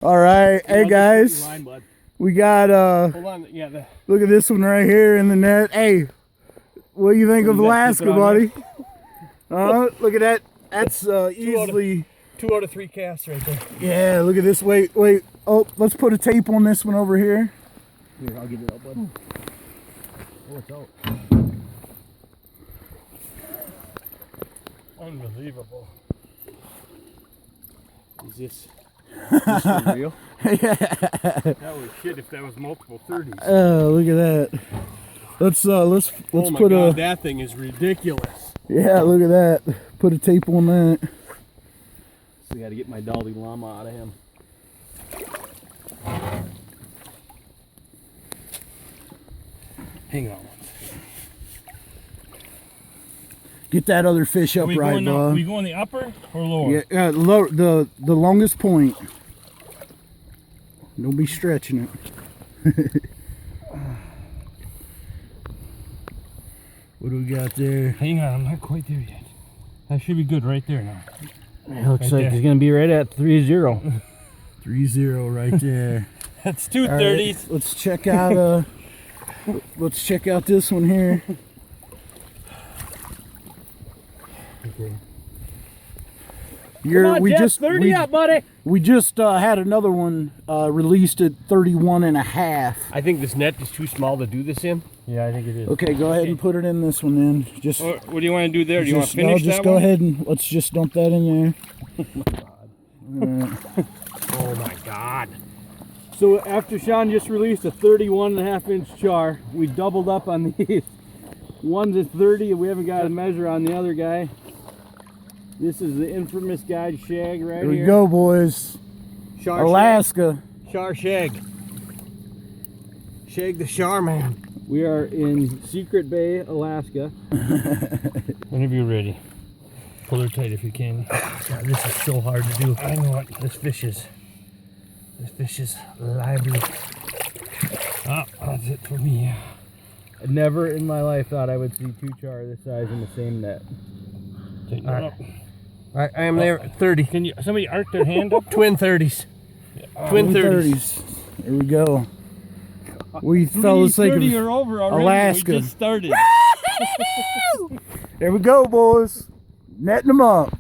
All right, hey guys, we got Hold on, yeah. Look at this one right here in the net. Hey, what do you think of Alaska, buddy? Look at that. That's easily 2 out of 3 casts right there. Yeah, look at this. Wait. Oh, let's put a tape on this one over here. Here, I'll get it out, bud. Oh, it's out. Unbelievable. Is this for real? Yeah. That was shit if that was multiple 30s. Oh, look at that. Let's oh my put God, that thing is ridiculous. Yeah, look at that. Put a tape on that. So I got to get my Dalai Lama out of him. Hang on. Get that other fish up right, bud. Are we going the upper or lower? Yeah, the longest point. Don't be stretching it. What do we got there? Hang on, I'm not quite there yet. That should be good right there now. It looks Right like there. he's gonna be right at 3-0. 3-0 right there. That's 2 All 30s. right, let's check out let's check out this one here. Okay. Come on, Jeff, 30 up, buddy. We just had another one released at 31.5. I think this net is too small to do this in. Yeah, I think it is. Okay, go ahead and put it in this one then. Just What do you want to do there? Do you want to no, finish just that go one? ahead and let's just dump that in there. Oh my God. So after Sean just released a 31.5-inch char, we doubled up on these. One's at 30, and we haven't got a measure on the other guy. This is the infamous guide shag right Here we here. go, boys. Char Alaska. Char shag. Shag the char, man. We are in Secret Bay, Alaska. Whenever you're ready. Pull her tight if you can. God, this is so hard to do. I know what this fish is lively. Oh, that's it for me. I never in my life thought I would see 2 char this size in the same net. Tighten All it right. up. I am there at 30. Can you somebody arc their hand up? Twin 30s. Twin 30s. Here we go. We fellas think 30 of or over already. Alaska. We just started. There we go, boys. Netting them up.